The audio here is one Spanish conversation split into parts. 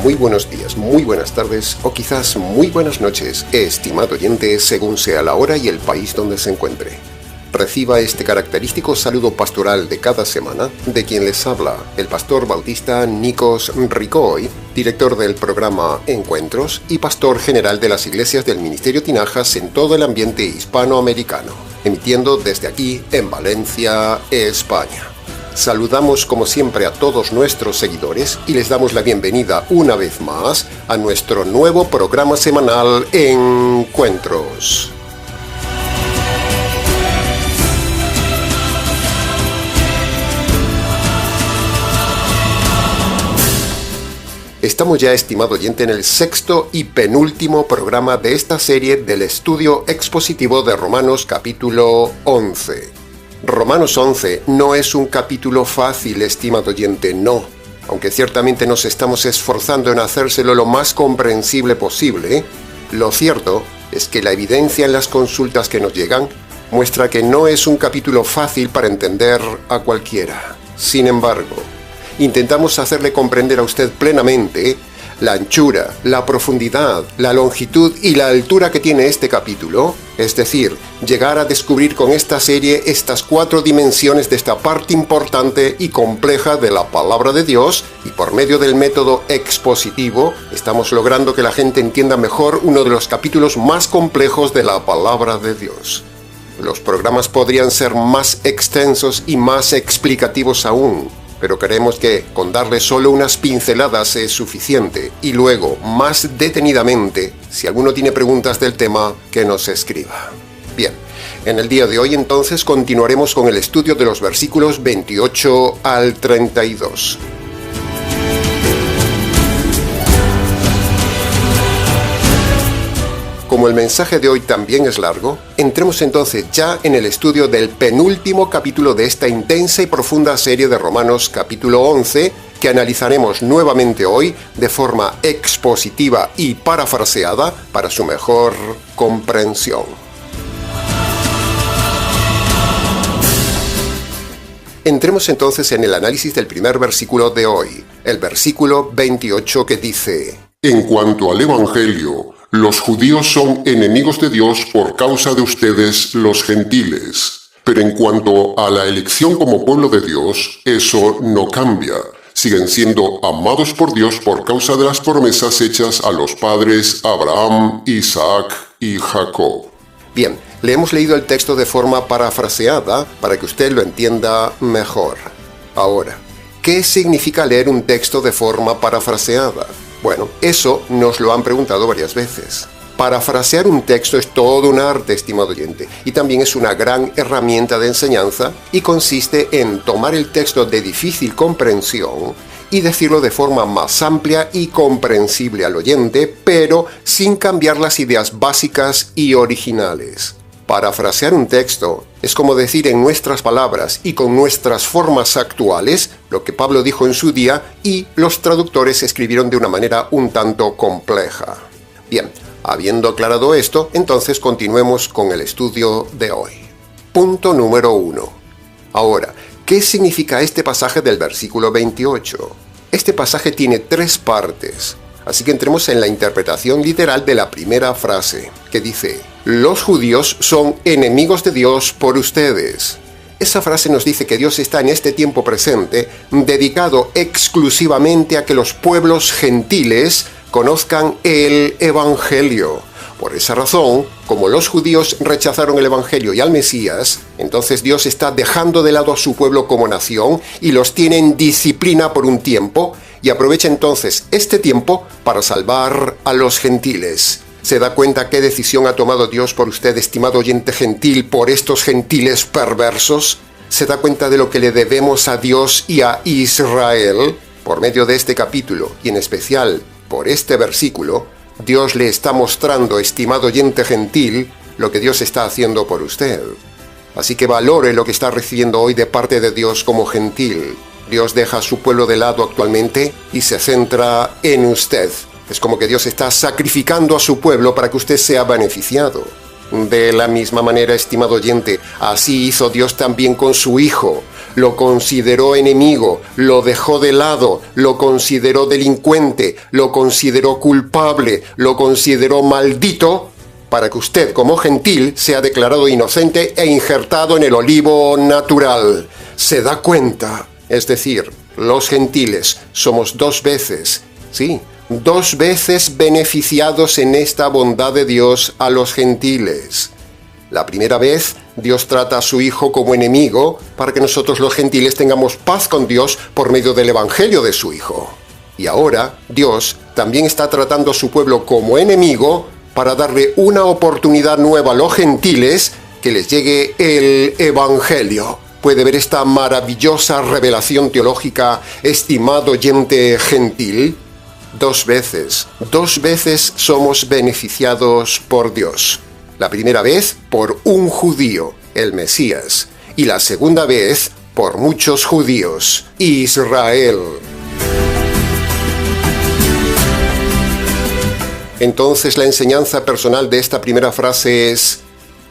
muy buenos días, muy buenas tardes o quizás muy buenas noches, estimado oyente, según sea la hora y el país donde se encuentre. Reciba este característico saludo pastoral de cada semana de quien les habla, el pastor bautista Nikos Ricoy, director del programa Encuentros y pastor general de las iglesias del Ministerio Tinajas en todo el ambiente hispanoamericano, emitiendo desde aquí en Valencia, España. Saludamos como siempre a todos nuestros seguidores y les damos la bienvenida una vez más a nuestro nuevo programa semanal Encuentros. Estamos ya, estimado oyente, en el sexto y penúltimo programa de esta serie del estudio expositivo de Romanos capítulo 11. Romanos 11 no es un capítulo fácil, estimado oyente, no. Aunque ciertamente nos estamos esforzando en hacérselo lo más comprensible posible, lo cierto es que la evidencia en las consultas que nos llegan muestra que no es un capítulo fácil para entender a cualquiera. Sin embargo, intentamos hacerle comprender a usted plenamente la anchura, la profundidad, la longitud y la altura que tiene este capítulo, es decir, llegar a descubrir con esta serie estas 4 dimensiones de esta parte importante y compleja de la palabra de Dios, y por medio del método expositivo estamos logrando que la gente entienda mejor uno de los capítulos más complejos de la palabra de Dios. Los programas podrían ser más extensos y más explicativos aún, pero creemos que con darle solo unas pinceladas es suficiente, y luego, más detenidamente, si alguno tiene preguntas del tema, que nos escriba. Bien, en el día de hoy entonces continuaremos con el estudio de los versículos 28 al 32. Como el mensaje de hoy también es largo, entremos entonces ya en el estudio del penúltimo capítulo de esta intensa y profunda serie de Romanos capítulo 11, que analizaremos nuevamente hoy de forma expositiva y parafraseada para su mejor comprensión. Entremos entonces en el análisis del primer versículo de hoy, el versículo 28, que dice: En cuanto al Evangelio, los judíos son enemigos de Dios por causa de ustedes, los gentiles. Pero en cuanto a la elección como pueblo de Dios, eso no cambia. Siguen siendo amados por Dios por causa de las promesas hechas a los padres Abraham, Isaac y Jacob. Bien, le hemos leído el texto de forma parafraseada para que usted lo entienda mejor. Ahora, ¿qué significa leer un texto de forma parafraseada? Bueno, eso nos lo han preguntado varias veces. Parafrasear un texto es todo un arte, estimado oyente, y también es una gran herramienta de enseñanza, y consiste en tomar el texto de difícil comprensión y decirlo de forma más amplia y comprensible al oyente, pero sin cambiar las ideas básicas y originales. Parafrasear un texto es como decir en nuestras palabras y con nuestras formas actuales lo que Pablo dijo en su día y los traductores escribieron de una manera un tanto compleja. Bien, habiendo aclarado esto, entonces continuemos con el estudio de hoy. Punto número 1. Ahora, ¿qué significa este pasaje del versículo 28? Este pasaje tiene 3 partes. Así que entremos en la interpretación literal de la primera frase, que dice: los judíos son enemigos de Dios por ustedes. Esa frase nos dice que Dios está en este tiempo presente dedicado exclusivamente a que los pueblos gentiles conozcan el Evangelio. Por esa razón, como los judíos rechazaron el Evangelio y al Mesías, entonces Dios está dejando de lado a su pueblo como nación y los tiene en disciplina por un tiempo, y aprovecha entonces este tiempo para salvar a los gentiles. ¿Se da cuenta qué decisión ha tomado Dios por usted, estimado oyente gentil, por estos gentiles perversos? ¿Se da cuenta de lo que le debemos a Dios y a Israel? Por medio de este capítulo, y en especial por este versículo, Dios le está mostrando, estimado oyente gentil, lo que Dios está haciendo por usted. Así que valore lo que está recibiendo hoy de parte de Dios como gentil. Dios deja a su pueblo de lado actualmente y se centra en usted. Es como que Dios está sacrificando a su pueblo para que usted sea beneficiado. De la misma manera, estimado oyente, así hizo Dios también con su Hijo. lo consideró enemigo, lo dejó de lado, lo consideró delincuente, lo consideró culpable, lo consideró maldito, para que usted como gentil sea declarado inocente e injertado en el olivo natural. ¿Se da cuenta? Es decir, los gentiles somos dos veces beneficiados en esta bondad de Dios a los gentiles. La primera vez, Dios trata a su Hijo como enemigo para que nosotros los gentiles tengamos paz con Dios por medio del Evangelio de su Hijo. Y ahora, Dios también está tratando a su pueblo como enemigo para darle una oportunidad nueva a los gentiles que les llegue el Evangelio. ¿Puede ver esta maravillosa revelación teológica, estimado oyente gentil? Dos veces somos beneficiados por Dios. La primera vez por un judío, el Mesías, y la segunda vez por muchos judíos, Israel. Entonces la enseñanza personal de esta primera frase es: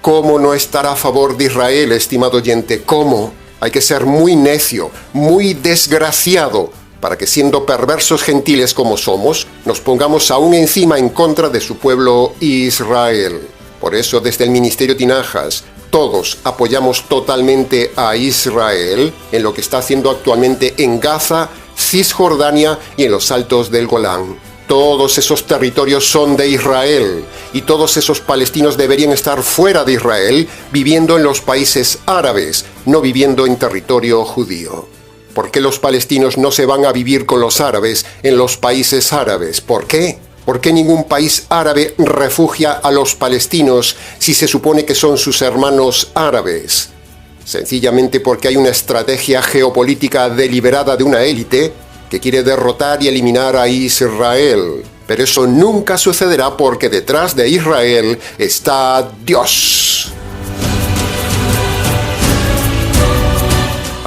¿cómo no estar a favor de Israel, estimado oyente? ¿Cómo? Hay que ser muy necio, muy desgraciado, para que siendo perversos gentiles como somos, nos pongamos aún encima en contra de su pueblo Israel. Por eso, desde el Ministerio Tinajas, todos apoyamos totalmente a Israel en lo que está haciendo actualmente en Gaza, Cisjordania y en los altos del Golán. Todos esos territorios son de Israel y todos esos palestinos deberían estar fuera de Israel, viviendo en los países árabes, no viviendo en territorio judío. ¿Por qué los palestinos no se van a vivir con los árabes en los países árabes? ¿Por qué? ¿Por qué ningún país árabe refugia a los palestinos si se supone que son sus hermanos árabes? Sencillamente porque hay una estrategia geopolítica deliberada de una élite que quiere derrotar y eliminar a Israel. Pero eso nunca sucederá porque detrás de Israel está Dios.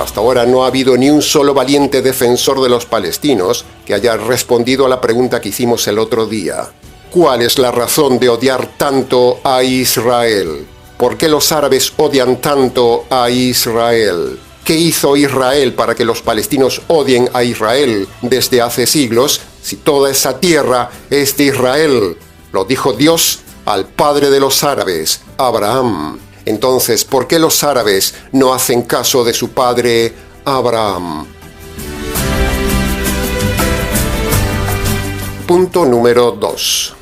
Hasta ahora no ha habido ni un solo valiente defensor de los palestinos que haya respondido a la pregunta que hicimos el otro día. ¿Cuál es la razón de odiar tanto a Israel? ¿Por qué los árabes odian tanto a Israel? ¿Qué hizo Israel para que los palestinos odien a Israel desde hace siglos si toda esa tierra es de Israel? Lo dijo Dios al padre de los árabes, Abraham. Entonces, ¿por qué los árabes no hacen caso de su padre Abraham? Punto número 2.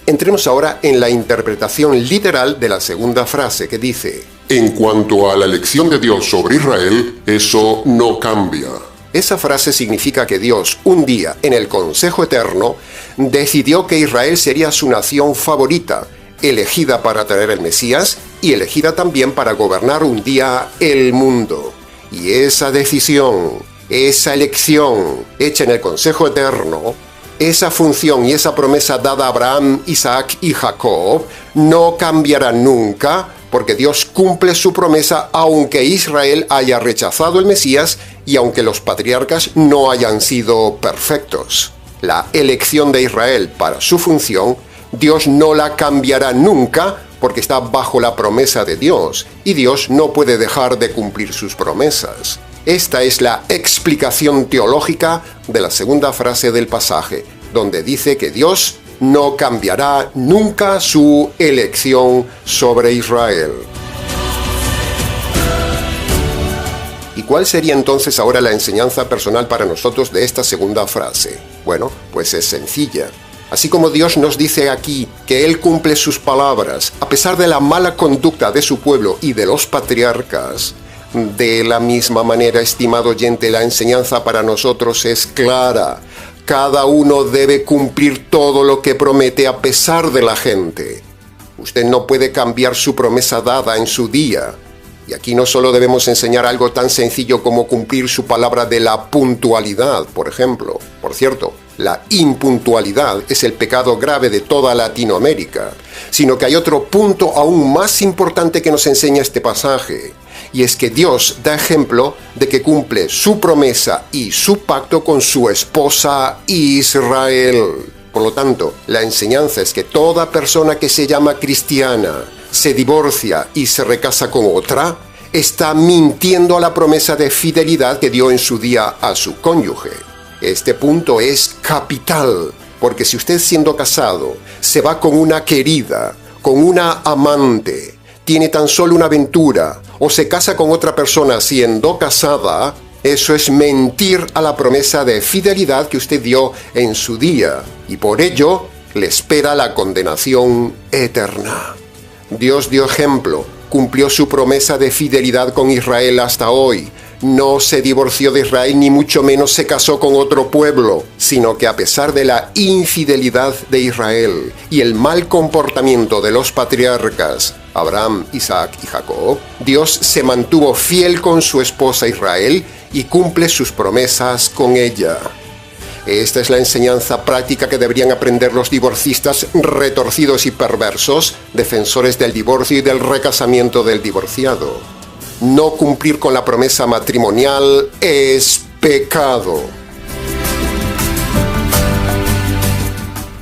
Entremos ahora en la interpretación literal de la segunda frase que dice: en cuanto a la elección de Dios sobre Israel, eso no cambia. Esa frase significa que Dios, un día, en el Consejo Eterno, decidió que Israel sería su nación favorita, elegida para traer el Mesías y elegida también para gobernar un día el mundo. Y esa decisión, esa elección hecha en el Consejo Eterno, esa función y esa promesa dada a Abraham, Isaac y Jacob, no cambiará nunca, porque Dios cumple su promesa aunque Israel haya rechazado el Mesías y aunque los patriarcas no hayan sido perfectos. La elección de Israel para su función, Dios no la cambiará nunca porque está bajo la promesa de Dios y Dios no puede dejar de cumplir sus promesas. Esta es la explicación teológica de la segunda frase del pasaje, donde dice que Dios no cambiará nunca su elección sobre Israel. ¿Y cuál sería entonces ahora la enseñanza personal para nosotros de esta segunda frase? Bueno, pues es sencilla. Así como Dios nos dice aquí que Él cumple sus palabras, a pesar de la mala conducta de su pueblo y de los patriarcas, de la misma manera, estimado oyente, la enseñanza para nosotros es clara. Cada uno debe cumplir todo lo que promete a pesar de la gente. Usted no puede cambiar su promesa dada en su día. Y aquí no solo debemos enseñar algo tan sencillo como cumplir su palabra de la puntualidad, por ejemplo. Por cierto, la impuntualidad es el pecado grave de toda Latinoamérica, sino que hay otro punto aún más importante que nos enseña este pasaje. Y es que Dios da ejemplo de que cumple su promesa y su pacto con su esposa Israel. Por lo tanto, la enseñanza es que toda persona que se llama cristiana, se divorcia y se recasa con otra, está mintiendo a la promesa de fidelidad que dio en su día a su cónyuge. Este punto es capital, porque si usted siendo casado se va con una querida, con una amante, tiene tan solo una aventura, o se casa con otra persona siendo casada, eso es mentir a la promesa de fidelidad que usted dio en su día, y por ello le espera la condenación eterna. Dios dio ejemplo, cumplió su promesa de fidelidad con Israel hasta hoy. No se divorció de Israel ni mucho menos se casó con otro pueblo, sino que a pesar de la infidelidad de Israel y el mal comportamiento de los patriarcas, Abraham, Isaac y Jacob, Dios se mantuvo fiel con su esposa Israel y cumple sus promesas con ella. Esta es la enseñanza práctica que deberían aprender los divorcistas retorcidos y perversos, defensores del divorcio y del recasamiento del divorciado. No cumplir con la promesa matrimonial es pecado.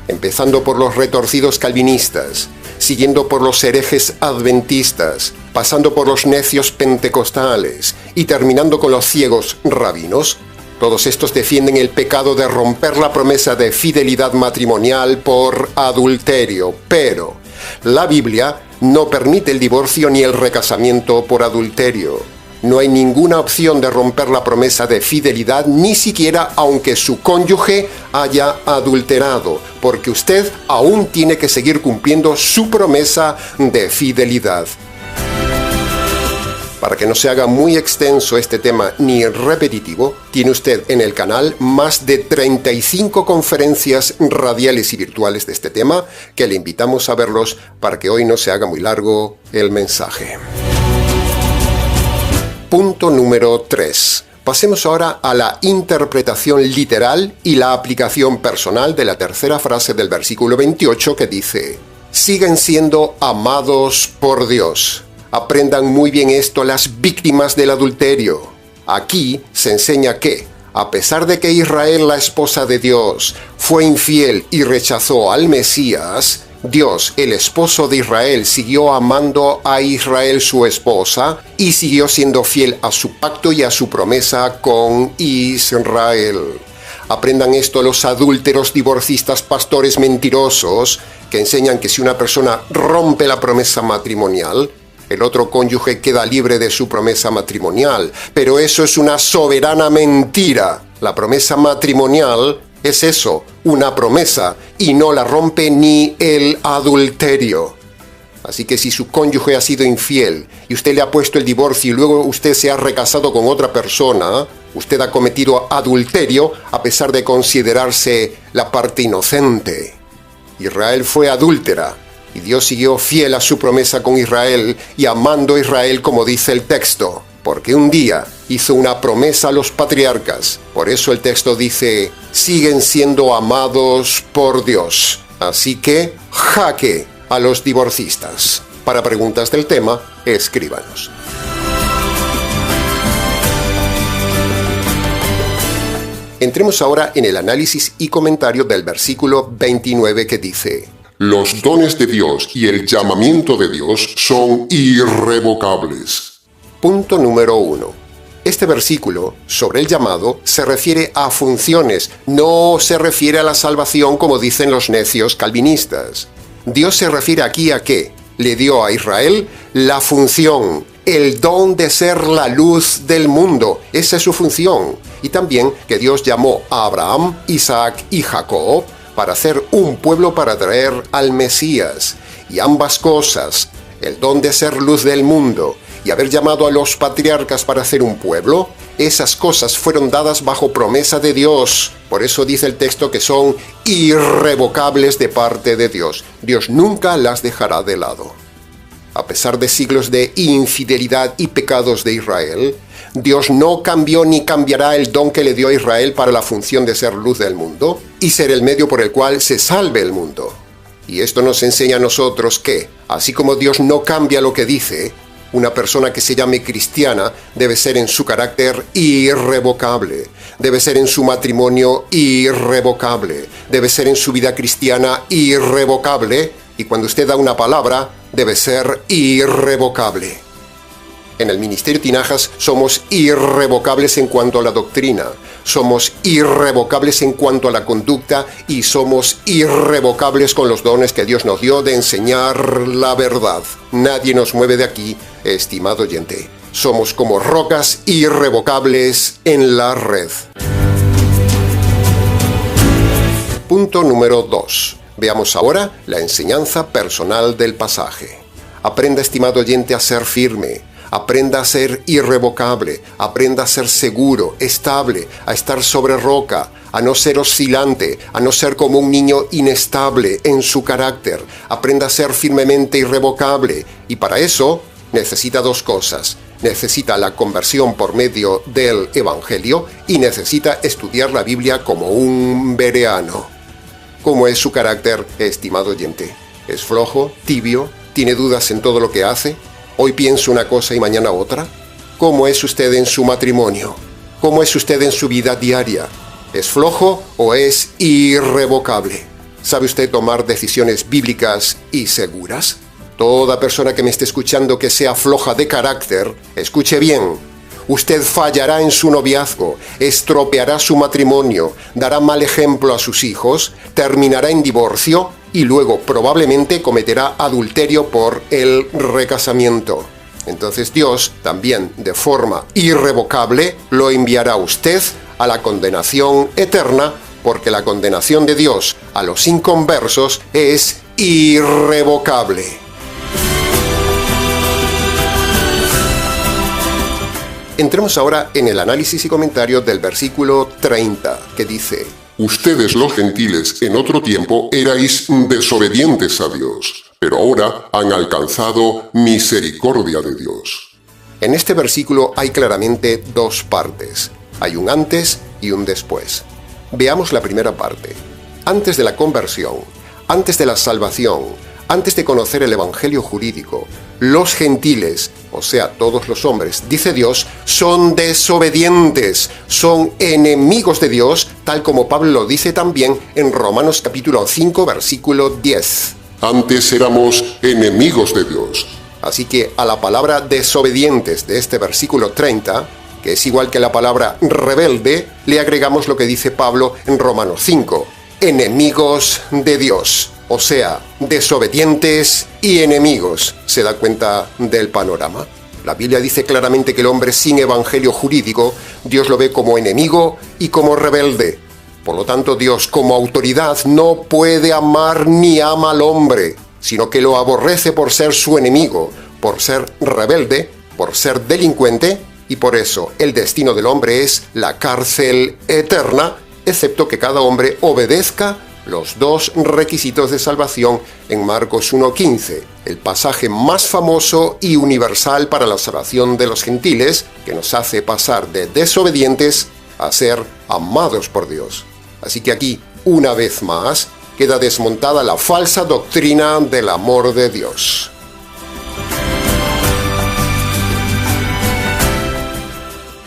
Empezando por los retorcidos calvinistas, siguiendo por los herejes adventistas, pasando por los necios pentecostales y terminando con los ciegos rabinos, todos estos defienden el pecado de romper la promesa de fidelidad matrimonial por adulterio, pero la Biblia no permite el divorcio ni el recasamiento por adulterio. No hay ninguna opción de romper la promesa de fidelidad, ni siquiera aunque su cónyuge haya adulterado, porque usted aún tiene que seguir cumpliendo su promesa de fidelidad. Para que no se haga muy extenso este tema ni repetitivo, tiene usted en el canal más de 35 conferencias radiales y virtuales de este tema, que le invitamos a verlos para que hoy no se haga muy largo el mensaje. Punto número 3. Pasemos ahora a la interpretación literal y la aplicación personal de la tercera frase del versículo 28 que dice: siguen siendo amados por Dios. Aprendan muy bien esto las víctimas del adulterio. Aquí se enseña que, a pesar de que Israel, la esposa de Dios, fue infiel y rechazó al Mesías, Dios, el esposo de Israel, siguió amando a Israel, su esposa, y siguió siendo fiel a su pacto y a su promesa con Israel. Aprendan esto los adúlteros, divorcistas, pastores mentirosos, que enseñan que si una persona rompe la promesa matrimonial, el otro cónyuge queda libre de su promesa matrimonial. Pero eso es una soberana mentira. La promesa matrimonial es eso, una promesa, y no la rompe ni el adulterio. Así que si su cónyuge ha sido infiel y usted le ha puesto el divorcio y luego usted se ha recasado con otra persona, usted ha cometido adulterio a pesar de considerarse la parte inocente. Israel fue adúltera. Y Dios siguió fiel a su promesa con Israel y amando a Israel como dice el texto, porque un día hizo una promesa a los patriarcas. Por eso el texto dice, siguen siendo amados por Dios. Así que, jaque a los divorcistas. Para preguntas del tema, escríbanos. Entremos ahora en el análisis y comentario del versículo 29 que dice: los dones de Dios y el llamamiento de Dios son irrevocables. Punto número 1. Este versículo, sobre el llamado, se refiere a funciones, no se refiere a la salvación como dicen los necios calvinistas. Dios se refiere aquí a que le dio a Israel la función, el don de ser la luz del mundo. Esa es su función. Y también que Dios llamó a Abraham, Isaac y Jacob para hacer un pueblo para traer al Mesías. Y ambas cosas, el don de ser luz del mundo y haber llamado a los patriarcas para hacer un pueblo, esas cosas fueron dadas bajo promesa de Dios. Por eso dice el texto que son irrevocables de parte de Dios. Dios nunca las dejará de lado. A pesar de siglos de infidelidad y pecados de Israel, Dios no cambió ni cambiará el don que le dio a Israel para la función de ser luz del mundo y ser el medio por el cual se salve el mundo. Y esto nos enseña a nosotros que, así como Dios no cambia lo que dice, una persona que se llame cristiana debe ser en su carácter irrevocable, debe ser en su matrimonio irrevocable, debe ser en su vida cristiana irrevocable, y cuando usted da una palabra, debe ser irrevocable. En el Ministerio Tinajas somos irrevocables en cuanto a la doctrina, somos irrevocables en cuanto a la conducta y somos irrevocables con los dones que Dios nos dio de enseñar la verdad. Nadie nos mueve de aquí, estimado oyente. Somos como rocas irrevocables en la red. Punto número 2. Veamos ahora la enseñanza personal del pasaje. Aprenda, estimado oyente, a ser firme. Aprenda a ser irrevocable. Aprenda a ser seguro, estable, a estar sobre roca, a no ser oscilante, a no ser como un niño inestable en su carácter. Aprenda a ser firmemente irrevocable. Y para eso necesita dos cosas. Necesita la conversión por medio del Evangelio y necesita estudiar la Biblia como un bereano. ¿Cómo es su carácter, estimado oyente? ¿Es flojo, tibio, tiene dudas en todo lo que hace? ¿Hoy piensa una cosa y mañana otra? ¿Cómo es usted en su matrimonio? ¿Cómo es usted en su vida diaria? ¿Es flojo o es irrevocable? ¿Sabe usted tomar decisiones bíblicas y seguras? Toda persona que me esté escuchando que sea floja de carácter, escuche bien. Usted fallará en su noviazgo, estropeará su matrimonio, dará mal ejemplo a sus hijos, terminará en divorcio y luego probablemente cometerá adulterio por el recasamiento. Entonces Dios, también de forma irrevocable, lo enviará a usted a la condenación eterna, porque la condenación de Dios a los inconversos es irrevocable. Entremos ahora en el análisis y comentario del versículo 30, que dice: Ustedes los gentiles en otro tiempo erais desobedientes a Dios, pero ahora han alcanzado misericordia de Dios. En este versículo hay claramente dos partes. Hay un antes y un después. Veamos la primera parte. Antes de la conversión, antes de la salvación, antes de conocer el evangelio jurídico, los gentiles, o sea, todos los hombres, dice Dios, son desobedientes, son enemigos de Dios, tal como Pablo lo dice también en Romanos capítulo 5, versículo 10. Antes éramos enemigos de Dios. Así que a la palabra desobedientes de este versículo 30, que es igual que la palabra rebelde, le agregamos lo que dice Pablo en Romanos 5, enemigos de Dios. O sea, desobedientes y enemigos. ¿Se da cuenta del panorama? La Biblia dice claramente que el hombre sin evangelio jurídico, Dios lo ve como enemigo y como rebelde. Por lo tanto, Dios como autoridad no puede amar ni ama al hombre, sino que lo aborrece por ser su enemigo, por ser rebelde, por ser delincuente, y por eso el destino del hombre es la cárcel eterna, excepto que cada hombre obedezca los dos requisitos de salvación en Marcos 1:15, el pasaje más famoso y universal para la salvación de los gentiles, que nos hace pasar de desobedientes a ser amados por Dios. Así que aquí, una vez más, queda desmontada la falsa doctrina del amor de Dios.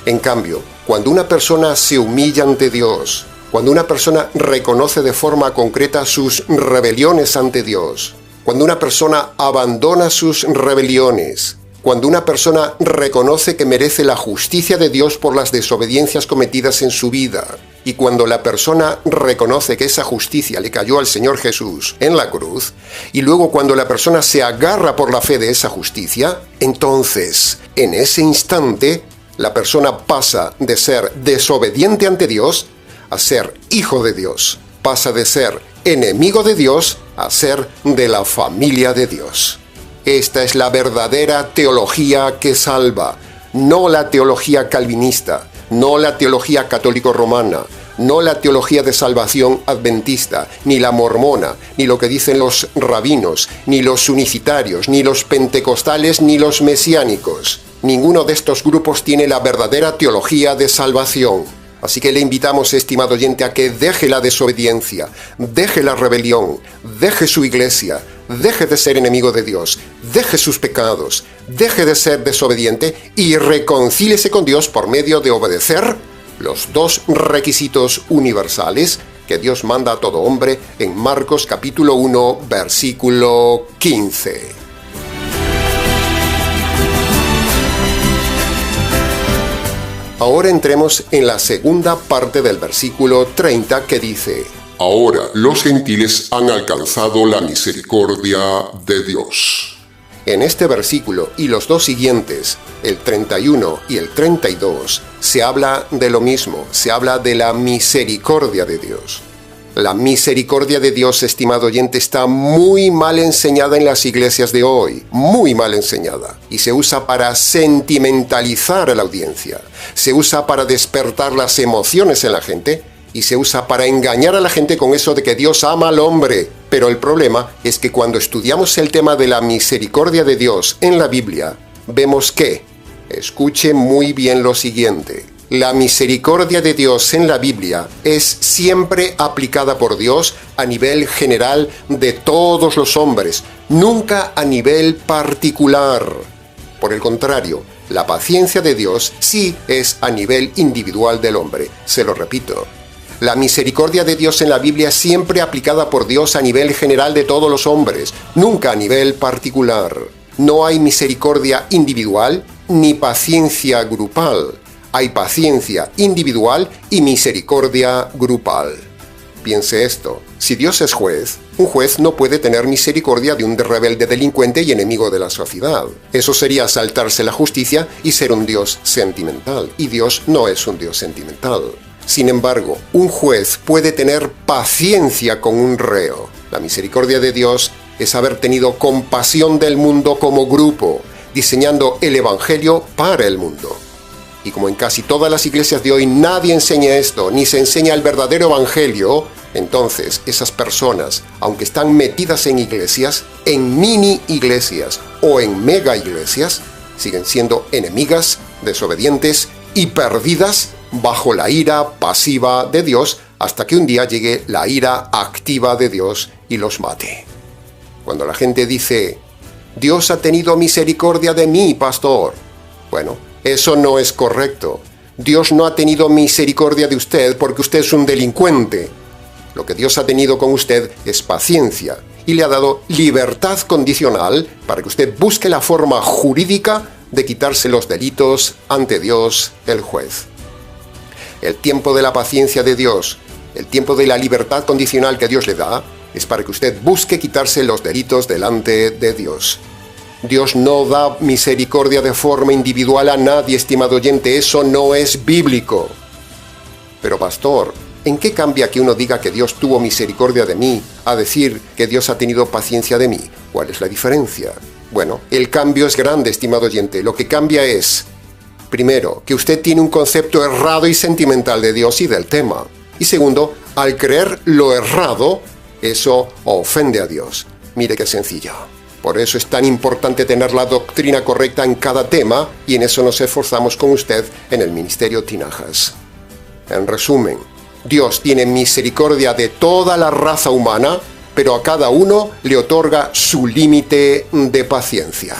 En cambio, cuando una persona se humilla ante Dios, cuando una persona reconoce de forma concreta sus rebeliones ante Dios, cuando una persona abandona sus rebeliones, cuando una persona reconoce que merece la justicia de Dios por las desobediencias cometidas en su vida, y cuando la persona reconoce que esa justicia le cayó al Señor Jesús en la cruz, y luego cuando la persona se agarra por la fe de esa justicia, entonces, en ese instante, la persona pasa de ser desobediente ante Dios a ser hijo de Dios, pasa de ser enemigo de Dios a ser de la familia de Dios. Esta es la verdadera teología que salva, no la teología calvinista, no la teología católico-romana, no la teología de salvación adventista, ni la mormona, ni lo que dicen los rabinos, ni los unicitarios, ni los pentecostales, ni los mesiánicos. Ninguno de estos grupos tiene la verdadera teología de salvación. Así que le invitamos, estimado oyente, a que deje la desobediencia, deje la rebelión, deje su iglesia, deje de ser enemigo de Dios, deje sus pecados, deje de ser desobediente y reconcíliese con Dios por medio de obedecer los dos requisitos universales que Dios manda a todo hombre en Marcos capítulo 1, versículo 15. Ahora entremos en la segunda parte del versículo 30 que dice: Ahora los gentiles han alcanzado la misericordia de Dios. En este versículo y los dos siguientes, el 31 y el 32, se habla de lo mismo, se habla de la misericordia de Dios. La misericordia de Dios, estimado oyente, está muy mal enseñada en las iglesias de hoy, muy mal enseñada, y se usa para sentimentalizar a la audiencia, se usa para despertar las emociones en la gente, y se usa para engañar a la gente con eso de que Dios ama al hombre. Pero el problema es que cuando estudiamos el tema de la misericordia de Dios en la Biblia, vemos que, escuche muy bien lo siguiente, la misericordia de Dios en la Biblia es siempre aplicada por Dios a nivel general de todos los hombres, nunca a nivel particular. Por el contrario, la paciencia de Dios sí es a nivel individual del hombre. Se lo repito. La misericordia de Dios en la Biblia es siempre aplicada por Dios a nivel general de todos los hombres, nunca a nivel particular. No hay misericordia individual ni paciencia grupal. Hay paciencia individual y misericordia grupal. Piense esto, si Dios es juez, un juez no puede tener misericordia de un rebelde delincuente y enemigo de la sociedad. Eso sería saltarse la justicia y ser un Dios sentimental, y Dios no es un Dios sentimental. Sin embargo, un juez puede tener paciencia con un reo. La misericordia de Dios es haber tenido compasión del mundo como grupo, diseñando el Evangelio para el mundo. Y como en casi todas las iglesias de hoy nadie enseña esto, ni se enseña el verdadero Evangelio, entonces esas personas, aunque están metidas en iglesias, en mini iglesias o en mega iglesias, siguen siendo enemigas, desobedientes y perdidas bajo la ira pasiva de Dios hasta que un día llegue la ira activa de Dios y los mate. Cuando la gente dice, Dios ha tenido misericordia de mí, pastor. Bueno, eso no es correcto. Dios no ha tenido misericordia de usted porque usted es un delincuente. Lo que Dios ha tenido con usted es paciencia y le ha dado libertad condicional para que usted busque la forma jurídica de quitarse los delitos ante Dios, el juez. El tiempo de la paciencia de Dios, el tiempo de la libertad condicional que Dios le da, es para que usted busque quitarse los delitos delante de Dios. Dios no da misericordia de forma individual a nadie, estimado oyente, eso no es bíblico. Pero pastor, ¿en qué cambia que uno diga que Dios tuvo misericordia de mí a decir que Dios ha tenido paciencia de mí? ¿Cuál es la diferencia? Bueno, el cambio es grande, estimado oyente. Lo que cambia es, primero, que usted tiene un concepto errado y sentimental de Dios y del tema. Y segundo, al creer lo errado, eso ofende a Dios. Mire qué sencillo. Por eso es tan importante tener la doctrina correcta en cada tema y en eso nos esforzamos con usted en el Ministerio Tinajas. En resumen, Dios tiene misericordia de toda la raza humana, pero a cada uno le otorga su límite de paciencia.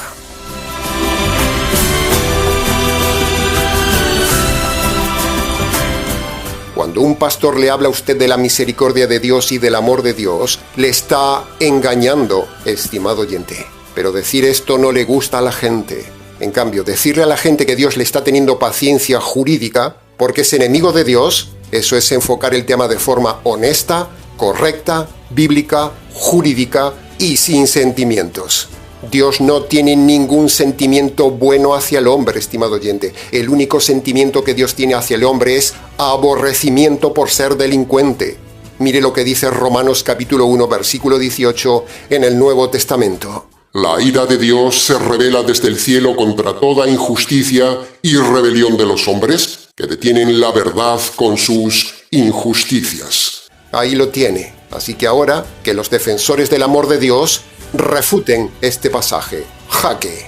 Cuando un pastor le habla a usted de la misericordia de Dios y del amor de Dios, le está engañando, estimado oyente. Pero decir esto no le gusta a la gente. En cambio, decirle a la gente que Dios le está teniendo paciencia jurídica porque es enemigo de Dios, eso es enfocar el tema de forma honesta, correcta, bíblica, jurídica y sin sentimientos. Dios no tiene ningún sentimiento bueno hacia el hombre, estimado oyente. El único sentimiento que Dios tiene hacia el hombre es aborrecimiento por ser delincuente. Mire lo que dice Romanos capítulo 1, versículo 18 en el Nuevo Testamento. La ira de Dios se revela desde el cielo contra toda injusticia y rebelión de los hombres que detienen la verdad con sus injusticias. Ahí lo tiene. Así que ahora que los defensores del amor de Dios refuten este pasaje. Jaque.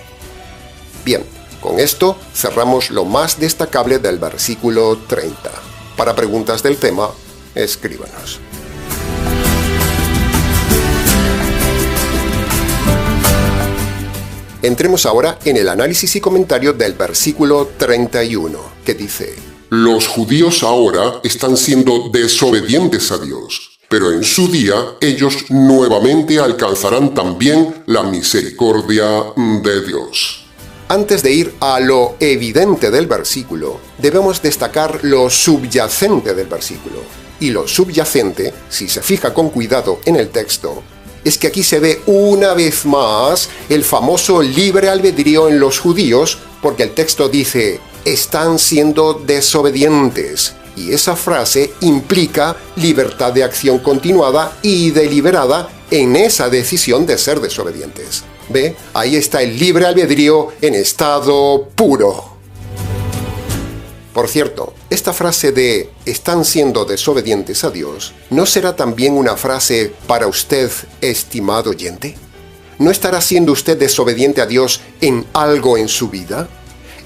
Bien, con esto cerramos lo más destacable del versículo 30. Para preguntas del tema, escríbanos. Entremos ahora en el análisis y comentario del versículo 31, que dice: Los judíos ahora están siendo desobedientes a Dios. Pero en su día ellos nuevamente alcanzarán también la misericordia de Dios. Antes de ir a lo evidente del versículo, debemos destacar lo subyacente del versículo. Y lo subyacente, si se fija con cuidado en el texto, es que aquí se ve una vez más el famoso libre albedrío en los judíos, porque el texto dice, están siendo desobedientes. Y esa frase implica libertad de acción continuada y deliberada en esa decisión de ser desobedientes. ¿Ve? Ahí está el libre albedrío en estado puro. Por cierto, esta frase de están siendo desobedientes a Dios, ¿no será también una frase para usted, estimado oyente? ¿No estará siendo usted desobediente a Dios en algo en su vida?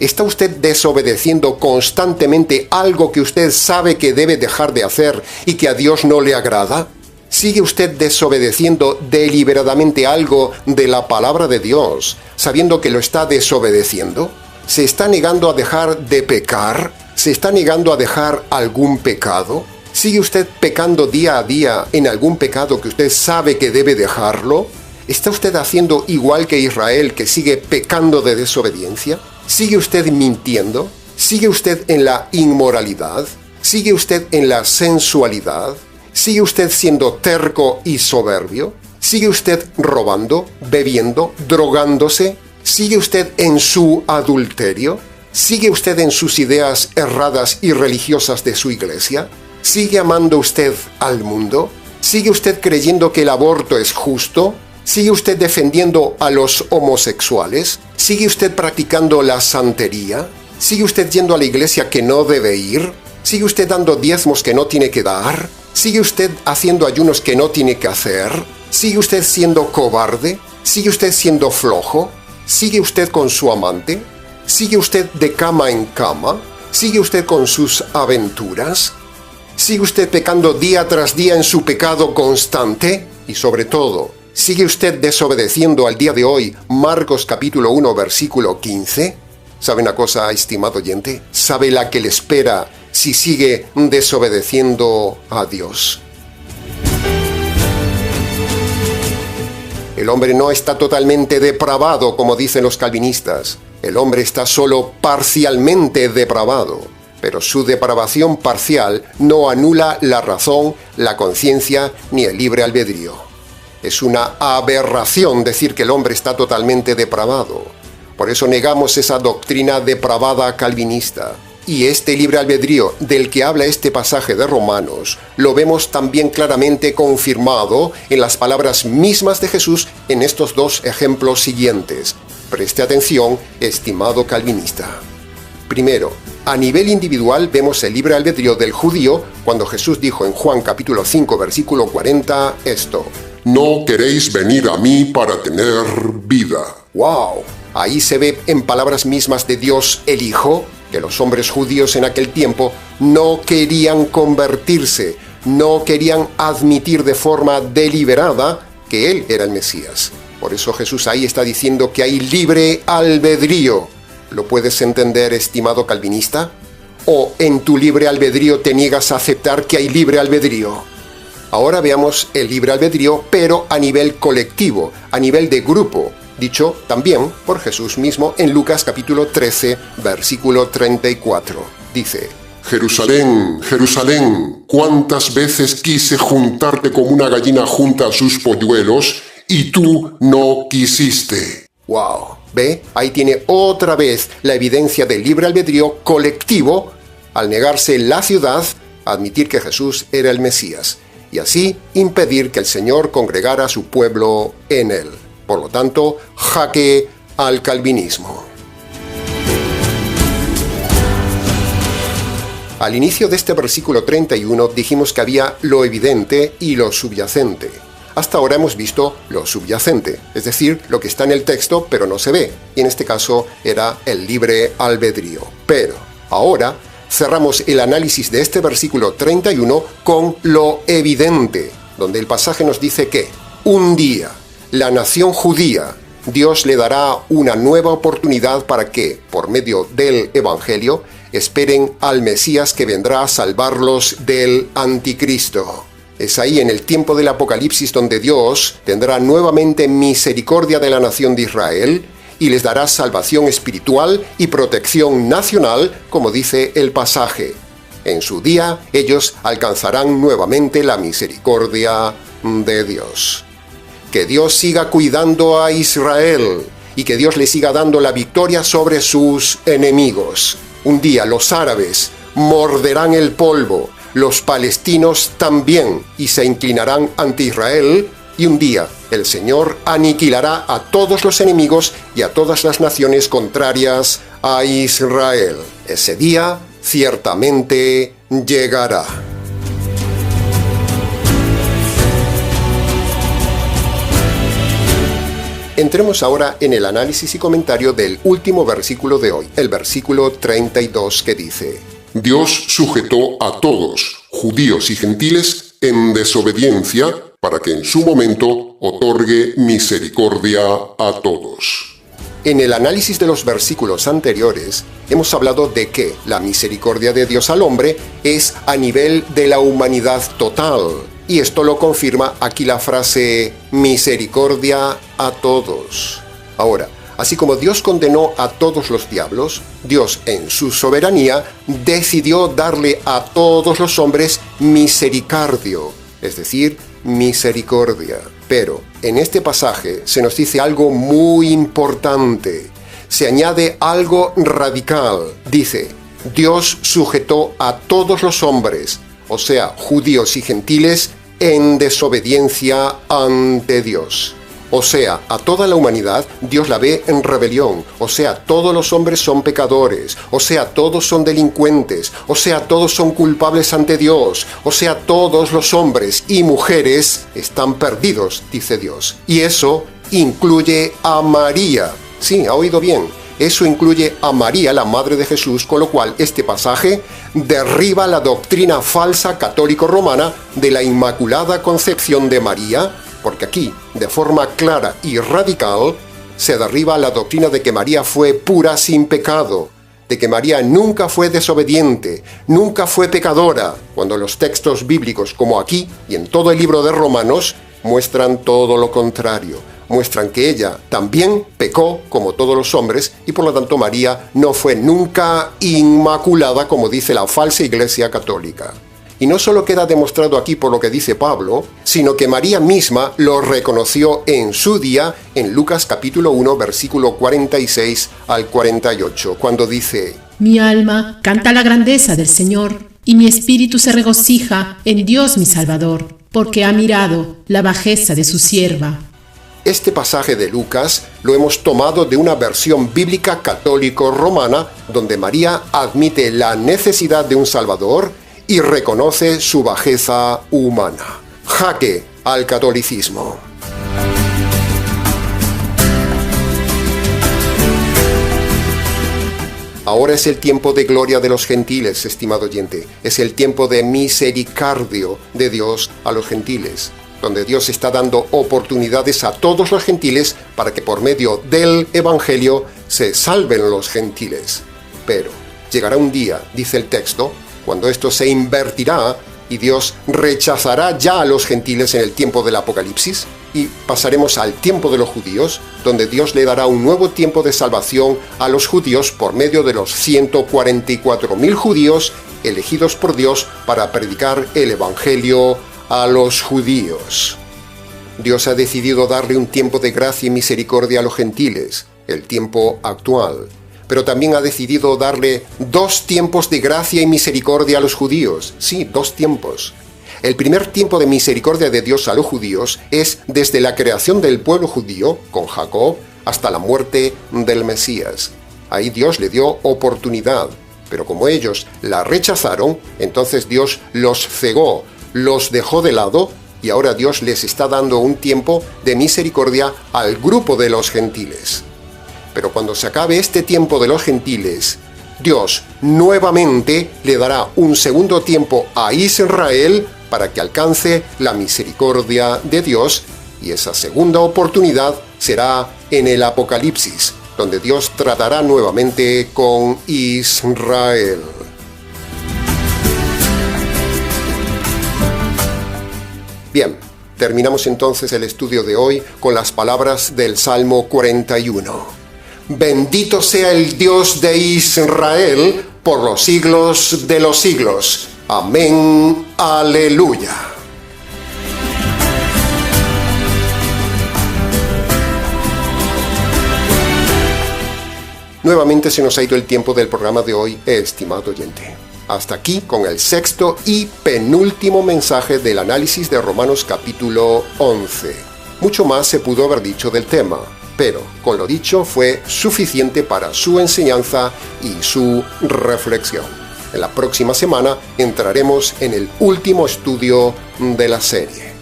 ¿Está usted desobedeciendo constantemente algo que usted sabe que debe dejar de hacer y que a Dios no le agrada? ¿Sigue usted desobedeciendo deliberadamente algo de la palabra de Dios, sabiendo que lo está desobedeciendo? ¿Se está negando a dejar de pecar? ¿Se está negando a dejar algún pecado? ¿Sigue usted pecando día a día en algún pecado que usted sabe que debe dejarlo? ¿Está usted haciendo igual que Israel, que sigue pecando de desobediencia? ¿Sigue usted mintiendo? ¿Sigue usted en la inmoralidad? ¿Sigue usted en la sensualidad? ¿Sigue usted siendo terco y soberbio? ¿Sigue usted robando, bebiendo, drogándose? ¿Sigue usted en su adulterio? ¿Sigue usted en sus ideas erradas y religiosas de su iglesia? ¿Sigue amando usted al mundo? ¿Sigue usted creyendo que el aborto es justo? ¿Sigue usted defendiendo a los homosexuales? ¿Sigue usted practicando la santería? ¿Sigue usted yendo a la iglesia que no debe ir? ¿Sigue usted dando diezmos que no tiene que dar? ¿Sigue usted haciendo ayunos que no tiene que hacer? ¿Sigue usted siendo cobarde? ¿Sigue usted siendo flojo? ¿Sigue usted con su amante? ¿Sigue usted de cama en cama? ¿Sigue usted con sus aventuras? ¿Sigue usted pecando día tras día en su pecado constante? Y sobre todo, ¿sigue usted desobedeciendo al día de hoy Marcos capítulo 1 versículo 15? ¿Sabe una cosa, estimado oyente? ¿Sabe la que le espera si sigue desobedeciendo a Dios? El hombre no está totalmente depravado, como dicen los calvinistas. El hombre está solo parcialmente depravado. Pero su depravación parcial no anula la razón, la conciencia ni el libre albedrío. Es una aberración decir que el hombre está totalmente depravado. Por eso negamos esa doctrina depravada calvinista. Y este libre albedrío del que habla este pasaje de Romanos, lo vemos también claramente confirmado en las palabras mismas de Jesús en estos dos ejemplos siguientes. Preste atención, estimado calvinista. Primero, a nivel individual vemos el libre albedrío del judío cuando Jesús dijo en Juan capítulo 5 versículo 40 esto: No queréis venir a mí para tener vida. ¡Wow! Ahí se ve en palabras mismas de Dios el Hijo que los hombres judíos en aquel tiempo no querían convertirse, no querían admitir de forma deliberada que Él era el Mesías. Por eso Jesús ahí está diciendo que hay libre albedrío. ¿Lo puedes entender, estimado calvinista? ¿O en tu libre albedrío te niegas a aceptar que hay libre albedrío? Ahora veamos el libre albedrío, pero a nivel colectivo, a nivel de grupo, dicho también por Jesús mismo en Lucas capítulo 13, versículo 34. Dice: Jerusalén, Jerusalén, ¿cuántas veces quise juntarte como una gallina junta a sus polluelos y tú no quisiste? ¡Wow! ¿Ve? Ahí tiene otra vez la evidencia del libre albedrío colectivo al negarse la ciudad a admitir que Jesús era el Mesías y así impedir que el Señor congregara a su pueblo en él. Por lo tanto, jaque al calvinismo. Al inicio de este versículo 31 dijimos que había lo evidente y lo subyacente. Hasta ahora hemos visto lo subyacente, es decir, lo que está en el texto pero no se ve, y en este caso era el libre albedrío. Pero ahora cerramos el análisis de este versículo 31 con lo evidente, donde el pasaje nos dice que un día la nación judía, Dios le dará una nueva oportunidad para que, por medio del Evangelio, esperen al Mesías que vendrá a salvarlos del anticristo. Es ahí en el tiempo del Apocalipsis donde Dios tendrá nuevamente misericordia de la nación de Israel y les dará salvación espiritual y protección nacional, como dice el pasaje. En su día, ellos alcanzarán nuevamente la misericordia de Dios. Que Dios siga cuidando a Israel y que Dios le siga dando la victoria sobre sus enemigos. Un día los árabes morderán el polvo, los palestinos también, y se inclinarán ante Israel, y un día el Señor aniquilará a todos los enemigos y a todas las naciones contrarias a Israel. Ese día ciertamente llegará. Entremos ahora en el análisis y comentario del último versículo de hoy, el versículo 32, que dice: Dios sujetó a todos, judíos y gentiles, en desobediencia, para que en su momento otorgue misericordia a todos. En el análisis de los versículos anteriores, hemos hablado de que la misericordia de Dios al hombre es a nivel de la humanidad total. Y esto lo confirma aquí la frase misericordia a todos. Ahora, así como Dios condenó a todos los diablos, Dios en su soberanía decidió darle a todos los hombres misericordio, es decir, misericordia. Pero en este pasaje se nos dice algo muy importante. Se añade algo radical. Dice: Dios sujetó a todos los hombres, o sea, judíos y gentiles, en desobediencia ante Dios. O sea, a toda la humanidad Dios la ve en rebelión. O sea, todos los hombres son pecadores. O sea, todos son delincuentes. O sea, todos son culpables ante Dios. O sea, todos los hombres y mujeres están perdidos, dice Dios. Y eso incluye a María. Sí, ha oído bien. Eso incluye a María, la madre de Jesús, con lo cual este pasaje derriba la doctrina falsa católico-romana de la Inmaculada Concepción de María, porque aquí, de forma clara y radical, se derriba la doctrina de que María fue pura sin pecado, de que María nunca fue desobediente, nunca fue pecadora, cuando los textos bíblicos, como aquí y en todo el libro de Romanos, muestran todo lo contrario. Muestran que ella también pecó como todos los hombres y por lo tanto María no fue nunca inmaculada, como dice la falsa Iglesia Católica. Y no solo queda demostrado aquí por lo que dice Pablo, sino que María misma lo reconoció en su día en Lucas capítulo 1, versículo 46 al 48, cuando dice: Mi alma canta la grandeza del Señor, y mi espíritu se regocija en Dios mi Salvador, porque ha mirado la bajeza de su sierva. Este pasaje de Lucas lo hemos tomado de una versión bíblica católico-romana donde María admite la necesidad de un Salvador y reconoce su bajeza humana. Jaque al catolicismo. Ahora es el tiempo de gloria de los gentiles, estimado oyente. Es el tiempo de misericordio de Dios a los gentiles, donde Dios está dando oportunidades a todos los gentiles para que por medio del Evangelio se salven los gentiles. Pero llegará un día, dice el texto, cuando esto se invertirá y Dios rechazará ya a los gentiles en el tiempo del Apocalipsis y pasaremos al tiempo de los judíos, donde Dios le dará un nuevo tiempo de salvación a los judíos por medio de los 144.000 judíos elegidos por Dios para predicar el Evangelio a los judíos. Dios ha decidido darle un tiempo de gracia y misericordia a los gentiles, el tiempo actual, pero también ha decidido darle 2 tiempos de gracia y misericordia a los judíos. Sí, 2 tiempos. El primer tiempo de misericordia de Dios a los judíos es desde la creación del pueblo judío, con Jacob, hasta la muerte del Mesías. Ahí Dios le dio oportunidad, pero como ellos la rechazaron, entonces Dios los cegó, los dejó de lado y ahora Dios les está dando un tiempo de misericordia al grupo de los gentiles. Pero cuando se acabe este tiempo de los gentiles, Dios nuevamente le dará un segundo tiempo a Israel para que alcance la misericordia de Dios, y esa segunda oportunidad será en el Apocalipsis, donde Dios tratará nuevamente con Israel. Bien, terminamos entonces el estudio de hoy con las palabras del Salmo 41. Bendito sea el Dios de Israel por los siglos de los siglos. Amén. Aleluya. Nuevamente se nos ha ido el tiempo del programa de hoy, estimado oyente. Hasta aquí con el sexto y penúltimo mensaje del análisis de Romanos capítulo 11. Mucho más se pudo haber dicho del tema, pero con lo dicho fue suficiente para su enseñanza y su reflexión. En la próxima semana entraremos en el último estudio de la serie.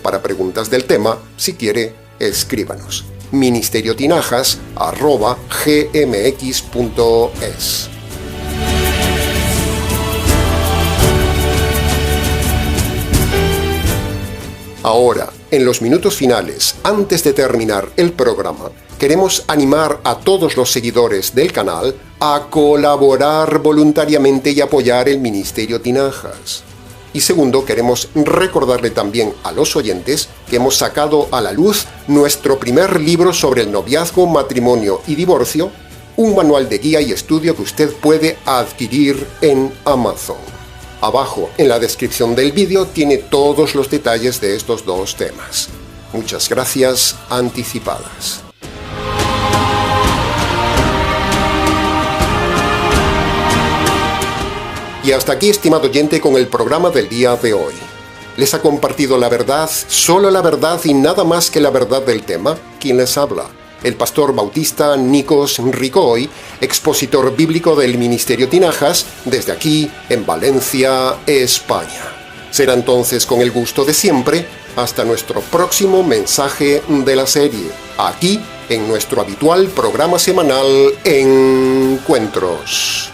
Para preguntas del tema, si quiere, escríbanos. ministerioTinajas@gmx.es. Ahora, en los minutos finales, antes de terminar el programa, queremos animar a todos los seguidores del canal a colaborar voluntariamente y apoyar el Ministerio Tinajas. Y segundo, queremos recordarle también a los oyentes que hemos sacado a la luz nuestro primer libro sobre el noviazgo, matrimonio y divorcio, un manual de guía y estudio que usted puede adquirir en Amazon. Abajo, en la descripción del vídeo, tiene todos los detalles de estos dos temas. Muchas gracias anticipadas. Y hasta aquí, estimado oyente, con el programa del día de hoy. ¿Les ha compartido la verdad, solo la verdad y nada más que la verdad del tema? ¿Quién les habla? El pastor bautista Nikos Ricoy, expositor bíblico del Ministerio Tinajas, desde aquí, en Valencia, España. Será entonces con el gusto de siempre, hasta nuestro próximo mensaje de la serie, aquí, en nuestro habitual programa semanal Encuentros.